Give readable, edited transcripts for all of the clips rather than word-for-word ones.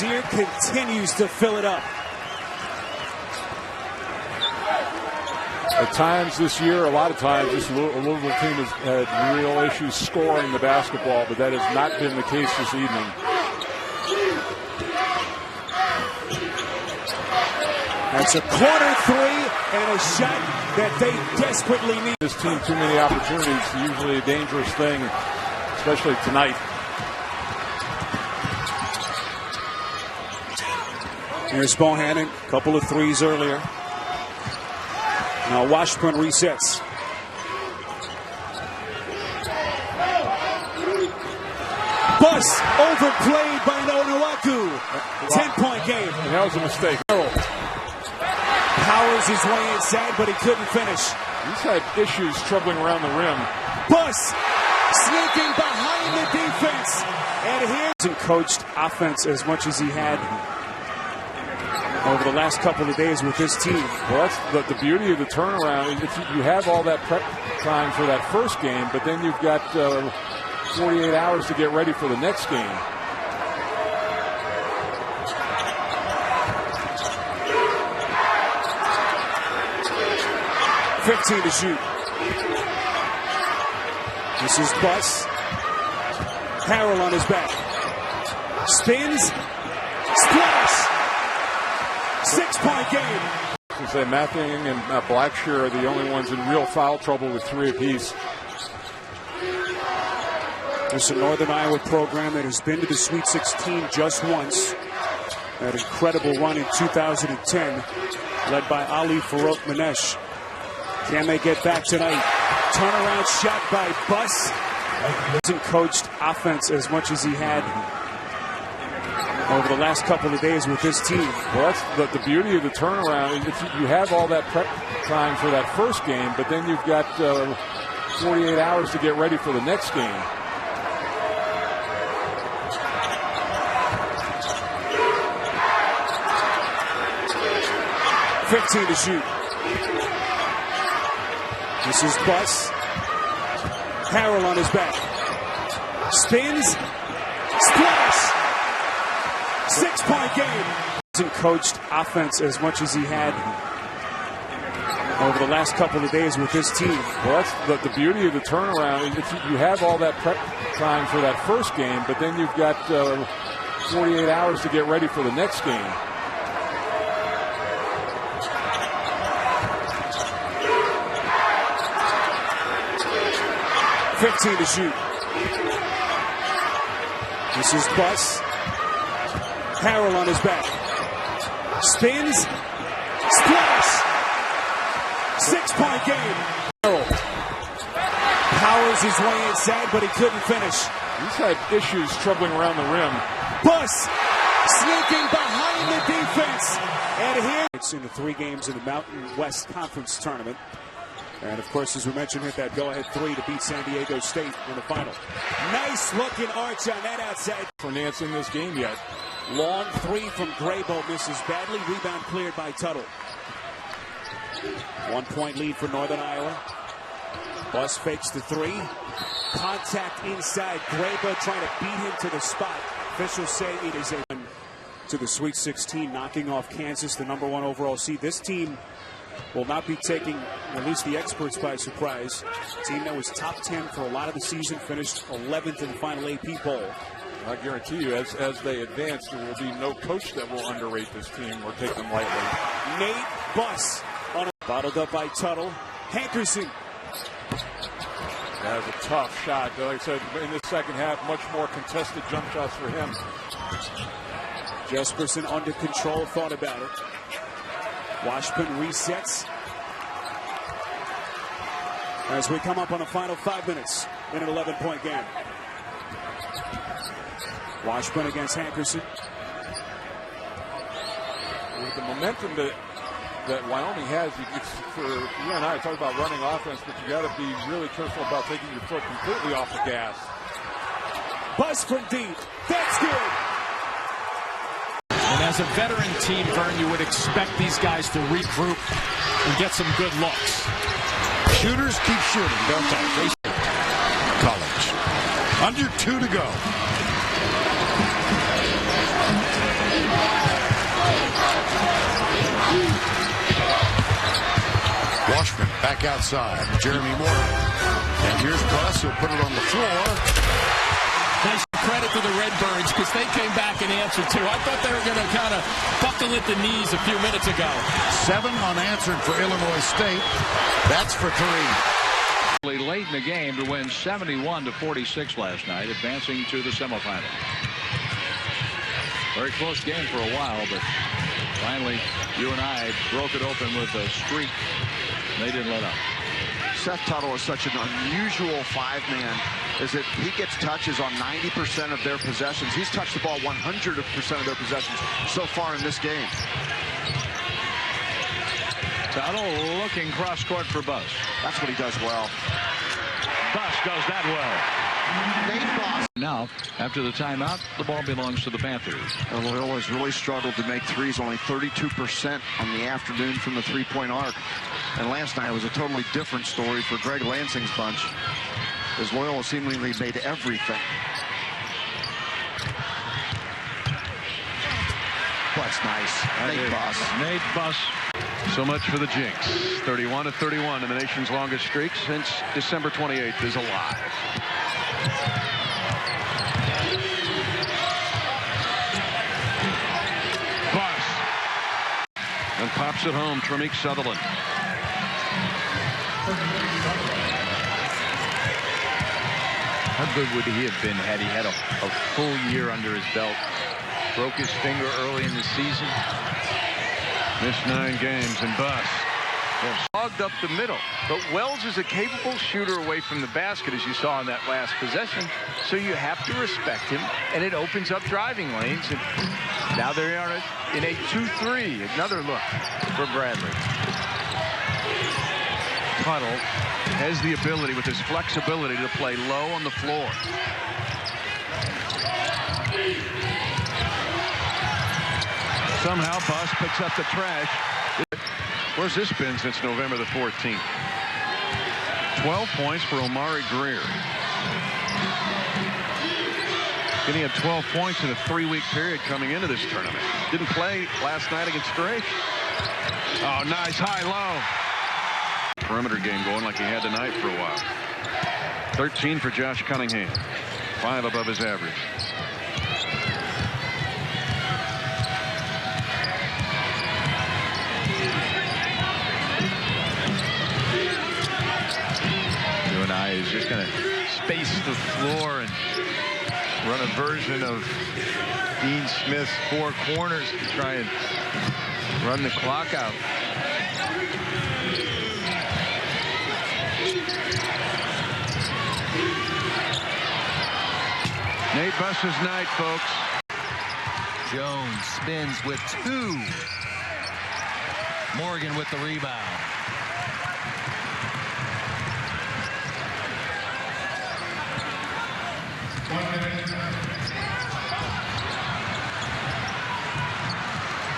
Rozier continues to fill it up. At times this year, a lot of times, this Louisville team has had real issues scoring the basketball, but that has not been the case this evening. That's a corner three and a shot that they desperately need. This team, too many opportunities, usually a dangerous thing, especially tonight. Here's Bohannon, a couple of threes earlier. Now Washburn resets. Bus overplayed by Onuaku. 10-point game. And that was a mistake. Powers his way inside, but he couldn't finish. He's had issues troubling around the rim. Bus sneaking behind the defense. And here's coached offense as much as he had over the last couple of days with this team. Well, that's the beauty of the turnaround. You have all that prep time for that first game, but then you've got 48 hours to get ready for the next game. .15 to shoot. This is Bus. Harrell on his back. Spins. Splash. 6-point game. Say Mathing and Blackshear are the only ones in real foul trouble with 3 apiece. There's a Northern Iowa program that has been to the Sweet 16 just once. That incredible run in 2010, led by Ali Farouk Manesh. Can they get back tonight? Turnaround shot by Bus. Hasn't coached offense as much as he had over the last couple of days with this team. Well, that's the beauty of the turnaround. You have all that prep time for that first game, but then you've got 48 hours to get ready for the next game. .15 to shoot. This is Bus. Harrell on his back. Spins. Splash. 6-point game. Hasn't coached offense as much as he had over the last couple of days with this team. Well, that's the beauty of the turnaround. You have all that prep time for that first game, but then you've got 48 hours to get ready for the next game. .15 to shoot. This is Bus. Harrell on his back. Spins. Splash. 6-point game. Harrell powers his way inside, but he couldn't finish. He's had issues troubling around the rim. Bus sneaking behind the defense. And here it's in the 3 games in the Mountain West Conference Tournament. And, of course, as we mentioned, hit that go-ahead 3 to beat San Diego State in the final. Nice looking arch on that outside. Fernance in this game yet. Long 3 from Graybo misses badly. Rebound cleared by Tuttle. 1-point lead for Northern Iowa. Bus fakes the 3. Contact inside. Graybo trying to beat him to the spot. Officials say it is a to the Sweet 16, knocking off Kansas, the #1 overall seed. This team will not be taking at least the experts by surprise. A team that was top 10 for a lot of the season, finished 11th in the final AP poll. I guarantee you, as they advance, there will be no coach that will underrate this team or take them lightly. Nate Bus on a bottled up by Tuttle. Hankerson. That was a tough shot. Like I said, in the second half, much more contested jump shots for him. Jesperson under control, thought about it. Washburn resets as we come up on the final 5 minutes in an 11-point game. Washburn against Hankerson. With the momentum that Wyoming has, for you and I talk about running offense, but you got to be really careful about taking your foot completely off the gas. Bus from deep. That's good. And as a veteran team, Vern, you would expect these guys to regroup and get some good looks. Shooters keep shooting, don't they? College. Under 2 to go. back outside. Jeremy Morgan. And here's Buss, who'll put it on the floor. Nice credit to the Redbirds because they came back and answered too. I thought they were going to kind of buckle at the knees a few minutes ago. 7 unanswered for Illinois State. That's for 3. Late in the game to win 71-46 last night, advancing to the semifinal. Very close game for a while, but finally UNI broke it open with a streak. They didn't let up. Seth Tuttle is such an unusual 5-man, is that he gets touches on 90% of their possessions. He's touched the ball 100% of their possessions so far in this game. Tuttle looking cross court for Buss. That's what he does well. Buss does that well. Nate Buss. Now, after the timeout, the ball belongs to the Panthers. Loyola has really struggled to make threes, only 32% on the afternoon from the three-point arc. And last night was a totally different story for Greg Lansing's bunch, as Loyola seemingly made everything. That's nice. Nate Buss. Nate Buss. So much for the Jinx. 31-31, and the nation's longest streak since December 28th is alive. Buss. And pops it home, Tremeke Sutherland. How good would he have been had he had a full year under his belt? Broke his finger early in the season. Missed 9 games, and Buss Have slogged up the middle. But Wells is a capable shooter away from the basket, as you saw in that last possession. So you have to respect him, and it opens up driving lanes. And now they are in a 2-3. Another look for Bradley. Tuttle has the ability, with his flexibility, to play low on the floor. Somehow Buss picks up the trash. Where's this been since November the 14th? 12 points for Omari Greer. And he had 12 points in a 3-week period coming into this tournament. Didn't play last night against Drake. Oh, nice high-low. Perimeter game going like he had tonight for a while. 13 for Josh Cunningham. 5 above his average. UNI is just going to space the floor and run a version of Dean Smith's 4 corners to try and run the clock out. Nate Buss's night, folks. Jones spins with 2. Morgan with the rebound.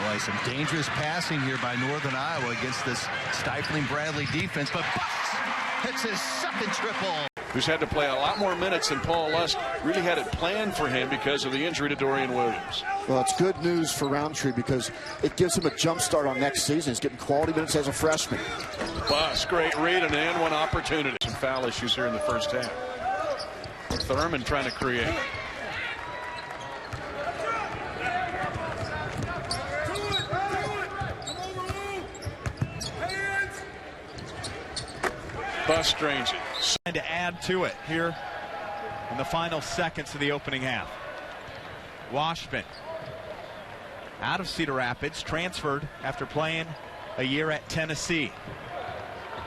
Boy, some dangerous passing here by Northern Iowa against this stifling Bradley defense, but hits his second triple. Who's had to play a lot more minutes than Paul Lusk really had it planned for him because of the injury to Dorian Williams. Well, it's good news for Roundtree because it gives him a jump start on next season. He's getting quality minutes as a freshman. Buss, great read and an and one opportunity. Some foul issues here in the first half. Thurman trying to create. Buss drains it. Trying to add to it here in the final seconds of the opening half. Washpin out of Cedar Rapids, transferred after playing a year at Tennessee.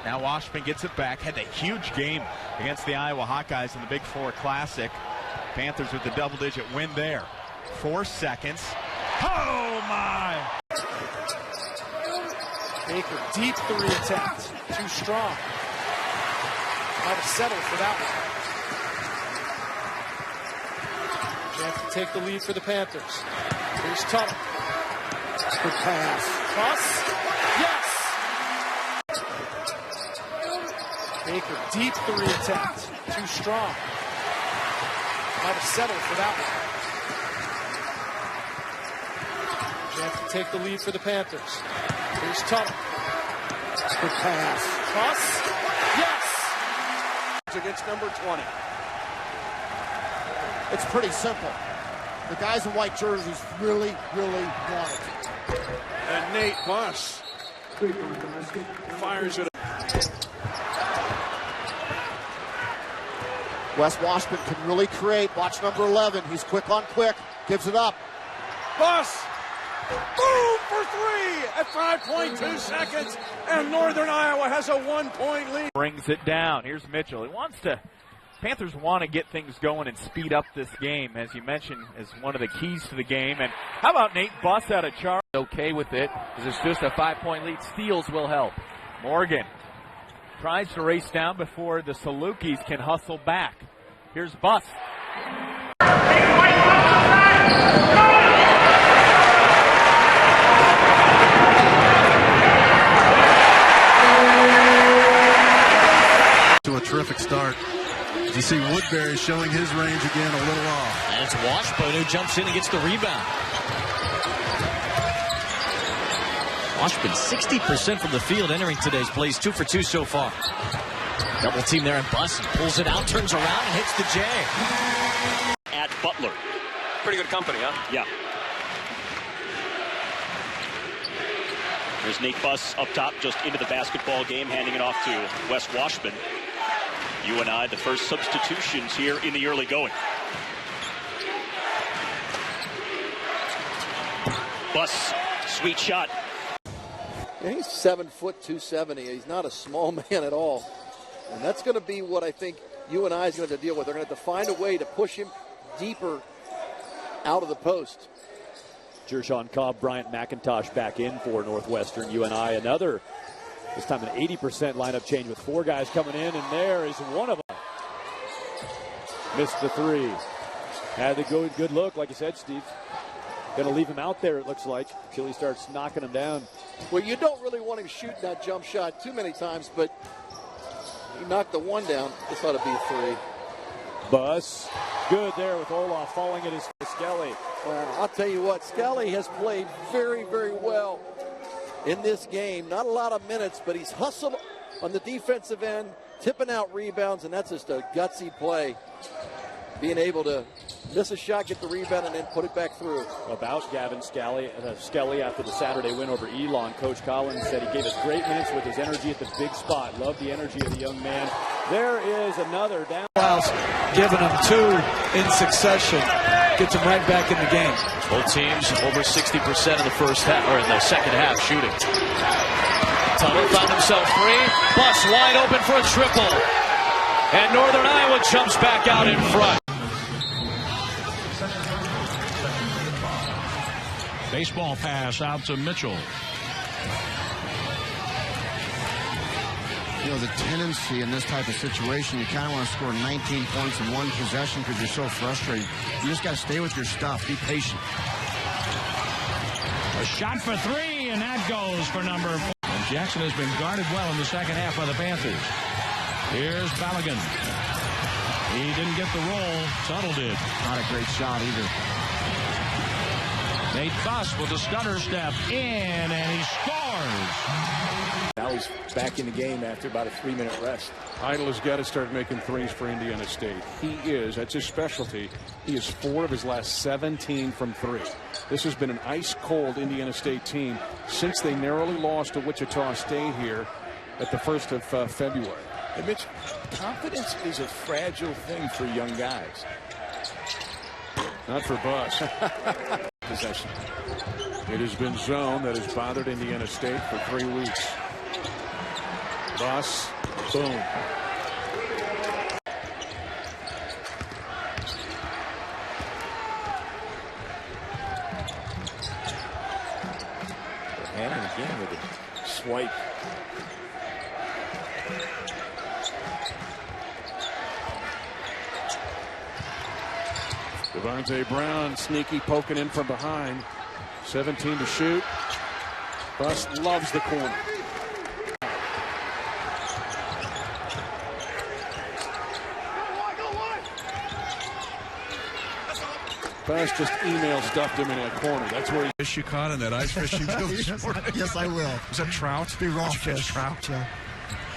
Now Washpin gets it back. Had a huge game against the Iowa Hawkeyes in the Big 4 Classic. Panthers with the double-digit win there. 4 seconds. Oh, my! Baker, deep 3 attempt. Too strong. Might have settled for that one. Chance to take the lead for the Panthers. Here's Tuttle. Good pass. Cross. Yes! Baker, deep 3 attempt. Too strong. Might have settled for that one. Chance to take the lead for the Panthers. Here's Tuttle. Good pass. Buss. Yes. Against number 20. It's pretty simple. The guys in white jerseys really, really want it. And Nate Buss fires it. Wes Washburn can really create. Watch number 11. He's quick on quick. Gives it up. Buss. Boom for three at 5.2 seconds. And Northern Iowa has a 1-point lead. Brings it down. Here's Mitchell. Panthers want to get things going and speed up this game, as you mentioned, as one of the keys to the game. And how about Nate Buss out of charge? Okay with it, because it's just a 5-point lead. Steals will help. Morgan tries to race down before the Salukis can hustle back. Here's Buss. To a terrific start. You see Woodbury showing his range again a little off. And it's Washburn who jumps in and gets the rebound. Washburn 60% from the field entering today's plays, 2 for 2 so far. Double team there, and Buss pulls it out, turns around, and hits the J. At Butler. Pretty good company, huh? Yeah. There's Nate Buss up top, just into the basketball game, handing it off to Wes Washburn. UNI, the first substitutions here in the early going. Buss, sweet shot. Yeah, he's 7 foot 270. He's not a small man at all. And that's going to be what I think UNI is going to have to deal with. They're going to have to find a way to push him deeper out of the post. Jershawn Cobb, Bryant McIntosh back in for Northwestern. UNI another, this time an 80% lineup change with 4 guys coming in, and there is one of them. Missed the 3. Had the good look, like you said, Steve. Going to leave him out there, it looks like, until he starts knocking him down. Well, you don't really want him shooting that jump shot too many times, but he knocked the one down. This ought to be a 3. Buss, good there with Olaf falling at his Skelly. Well, I'll tell you what, Skelly has played very, very well in this game. Not a lot of minutes, but he's hustled on the defensive end, tipping out rebounds, and that's just a gutsy play. Being able to miss a shot, get the rebound, and then put it back through. About Gavin Skelly after the Saturday win over Elon, Coach Collins said he gave us great minutes with his energy at the big spot. Love the energy of the young man. There is another down. Giving them 2 in succession. Gets them right back in the game. Both teams over 60% of the first half, or in the second half, shooting. Tuttle found himself free. Buss wide open for a triple. And Northern Iowa jumps back out in front. Baseball pass out to Mitchell. You know, the tendency in this type of situation, you kind of want to score 19 points in one possession because you're so frustrated. You just got to stay with your stuff. Be patient. A shot for 3, and that goes for number 4. And Jackson has been guarded well in the second half by the Panthers. Here's Balogun. He didn't get the roll. Tuttle did. Not a great shot either. Nate Buss with a stutter step in, and he scores. Now he's back in the game after about a 3-minute rest. Idle has got to start making threes for Indiana State. That's his specialty. He is 4 of his last 17 from 3. This has been an ice-cold Indiana State team since they narrowly lost to Wichita State here at the 1st of February. And Mitch, confidence is a fragile thing for young guys. Not for Buss. Possession. It has been zone that has bothered Indiana State for 3 weeks. Buss, boom. And again with a swipe. Devontae Brown sneaky poking in from behind. 17 to shoot. Buss loves the corner. Bus just email stuffed him in that corner. That's where Fish you caught in that ice fishing field this morning? Yes, I will. Was that trout? Be raw Did you catch fish. trout? Yeah.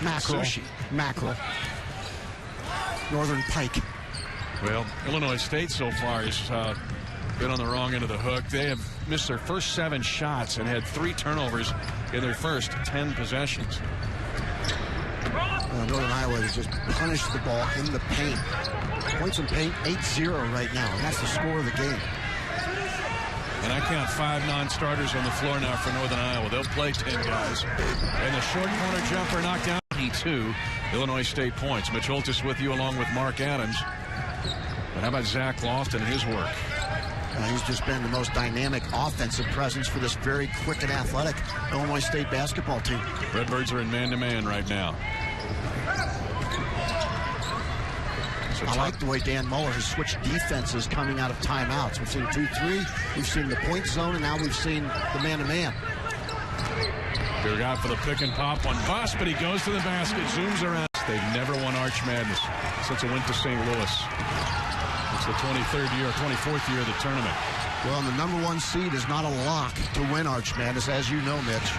Mackerel. Sushi. Mackerel. Northern pike. Well, Illinois State so far has been on the wrong end of the hook. They have missed their first 7 shots and had 3 turnovers in their first 10 possessions. Northern Iowa has just punished the ball in the paint. Points in paint, 8-0 right now, and that's the score of the game. And I count 5 non-starters on the floor now for Northern Iowa. They'll play 10 guys. And the short corner jumper knocked down 22 Illinois State points. Mitch Holtis with you along with Mark Adams. But how about Zach Lofton and his work? He's just been the most dynamic offensive presence for this very quick and athletic Illinois State basketball team. Redbirds are in man-to-man right now. I like the way Dan Muller has switched defenses coming out of timeouts. We've seen 2-3, we've seen the point zone, and now we've seen the man-to-man. They're out for the pick and pop on Bus, but he goes to the basket, zooms around. They've never won Arch Madness since it went to St. Louis. It's the 23rd year, 24th year of the tournament. Well, and the #1 seed is not a lock to win Arch Madness, as you know, Mitch.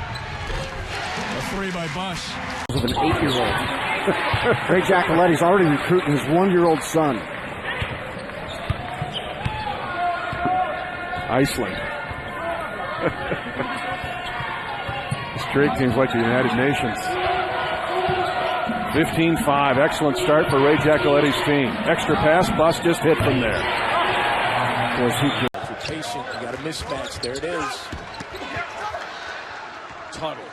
A 3 by Bus. Of an 8-year-old. Ray Giacoletti's already recruiting his 1-year-old son. Iceland. This trade team's like the United Nations. 15-5. Excellent start for Ray Giacoletti's team. Extra pass. Bus just hit from there. Was he good? If you're patient, you got a mismatch. There it is. Tuttle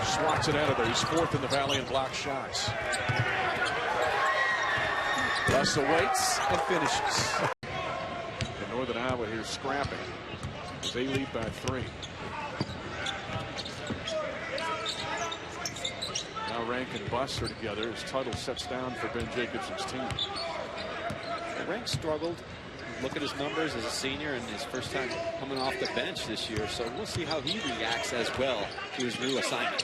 swats it out of there. He's 4th in the Valley in block shots. Russell waits and finishes. And Northern Iowa here scrapping as they lead by 3. Now Rank and Bus are together as Tuttle sets down for Ben Jacobson's team. Rank struggled. Look at his numbers as a senior and his first time coming off the bench this year. So we'll see how he reacts as well to his new assignment.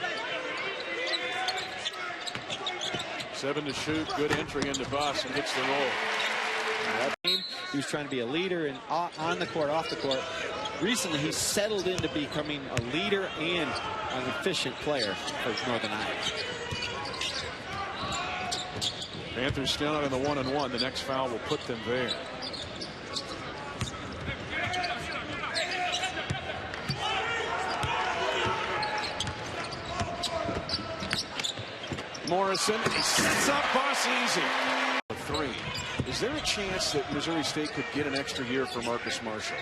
7 to shoot. Good entry into Bus and gets the roll. He was trying to be a leader and on the court, off the court. Recently, he's settled into becoming a leader and an efficient player for Northern Iowa. Panthers still out in the 1-on-1. The next foul will put them there. Morrison, he sets up Bus easy. 3. Is there a chance that Missouri State could get an extra year for Marcus Marshall?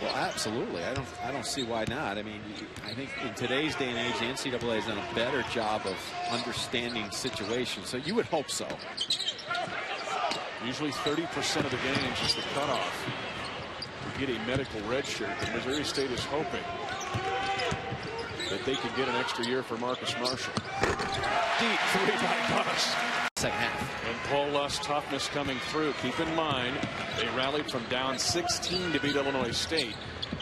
Well, absolutely. I don't see why not. I mean, I think in today's day and age, the NCAA has done a better job of understanding situations. So you would hope so. Usually 30% of the games is the cutoff to get a medical red shirt. But Missouri State is hoping that they can get an extra year for Marcus Marshall. Deep 3 by Bus. Second half. And Paul Lust's toughness coming through. Keep in mind, they rallied from down 16 to beat Illinois State.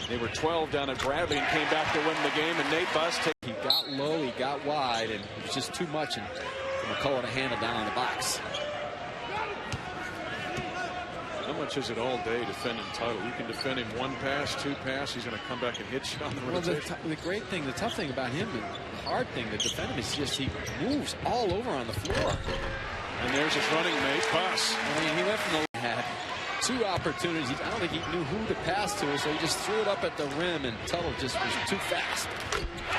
They were 12 down at Bradley and came back to win the game. And Nate Bus, he got low, he got wide, and it was just too much and for McCullough to handle down on the box. How much is it all day defending Tuttle? You can defend him 1 pass, 2 pass. He's going to come back and hit you on the rotation. Well, the great thing, the tough thing about him, and the hard thing to defend him is just he moves all over on the floor. And there's his running mate, Bus. I mean, he went from the had 2 opportunities. I don't think he knew who to pass to, so he just threw it up at the rim, and Tuttle just was too fast.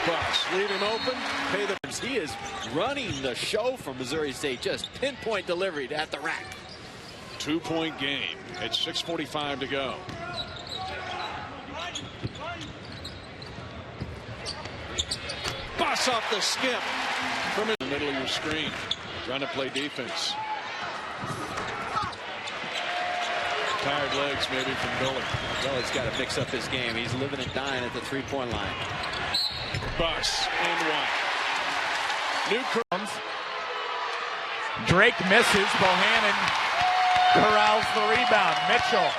Bus, leave him open. Pay the. He is running the show from Missouri State. Just pinpoint delivery at the rack. 2-point game at 6:45 to go. Bus off the skip from in the middle of your screen. Trying to play defense. Tired legs maybe from Billy. Well, he's got to mix up his game. He's living and dying at the 3-point line. Bus and 1. New comes. Drake misses. Bohannon corrals the rebound. Mitchell.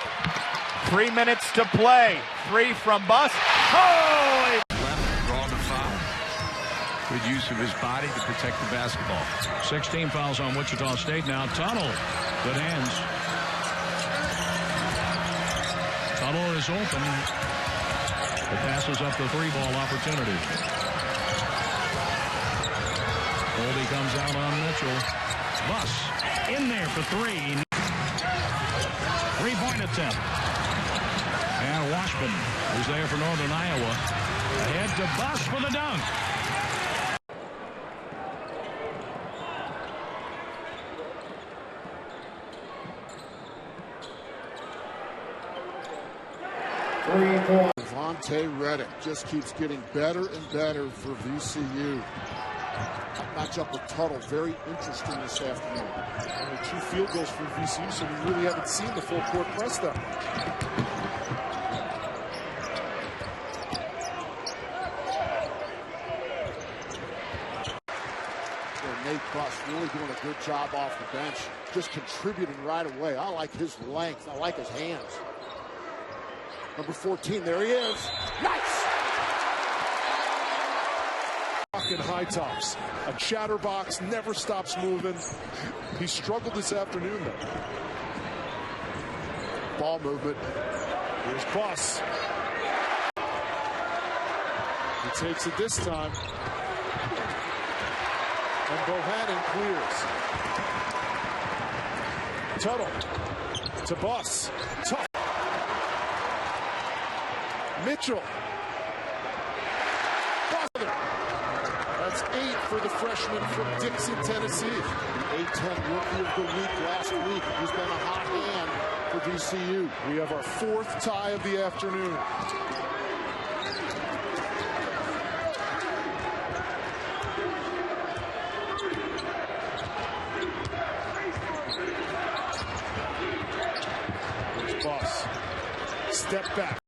3 minutes to play. 3 from Bus. Oh! Draw the foul. Good use of his body to protect the basketball. 16 fouls on Wichita State now. Tuttle. Good hands. is open. The pass is up the 3-ball opportunity. Colby comes out on Mitchell. Buss in there for 3. 3-point attempt. And Washburn, who's there for Northern Iowa, ahead to Buss for the dunk. Vontae Reddick just keeps getting better and better for VCU. Matchup with Tuttle, very interesting this afternoon. Only 2 field goals for VCU, so we really haven't seen the full court press though. Nate Buss really doing a good job off the bench, just contributing right away. I like his length. I like his hands. Number 14, there he is. Nice! In high tops. A chatterbox, never stops moving. He struggled this afternoon, though. Ball movement. Here's Buss. He takes it this time. And Bohannon clears. Tuttle to Buss. Tough. Mitchell. That's 8 for the freshman from Dixon, Tennessee. The A-10 Rookie of the Week last week. He's been a hot hand for VCU. We have our 4th tie of the afternoon. Here's Buss. Step back.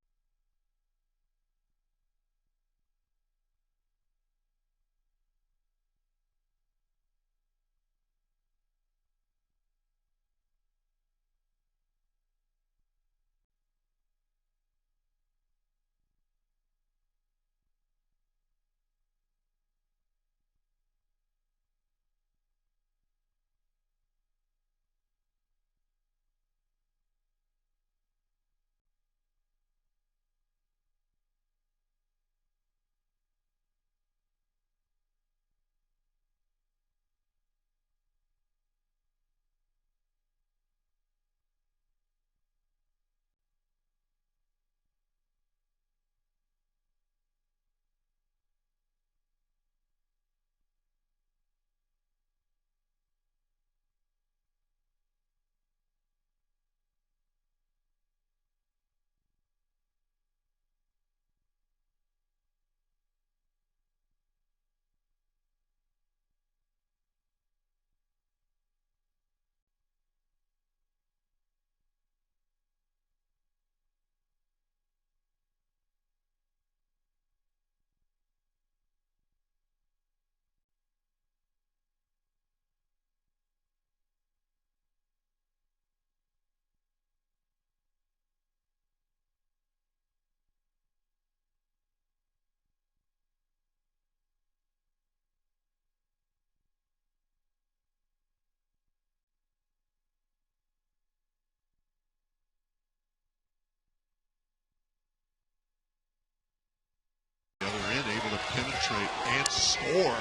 Able to penetrate and score.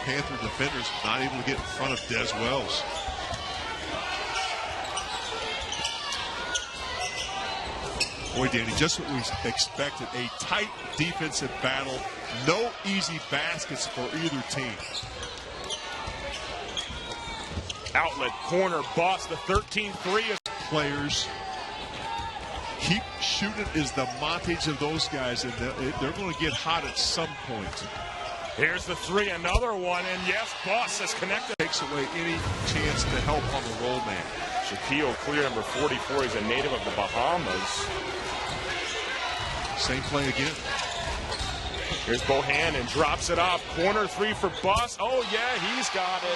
Panther defenders not able to get in front of Des Wells. Boy, Danny, just what we expected. A tight defensive battle. No easy baskets for either team. Outlet corner, Buss. The 13-3 is players. Keep shooting is the montage of those guys, and they're going to get hot at some point. Here's the 3, another one, and yes, Buss is connected. Takes away any chance to help on the roll man. Shaquille Clear, number 44, he's a native of the Bahamas. Same play again. Here's Bohannon, drops it off. Corner 3 for Buss. Oh, yeah, he's got it.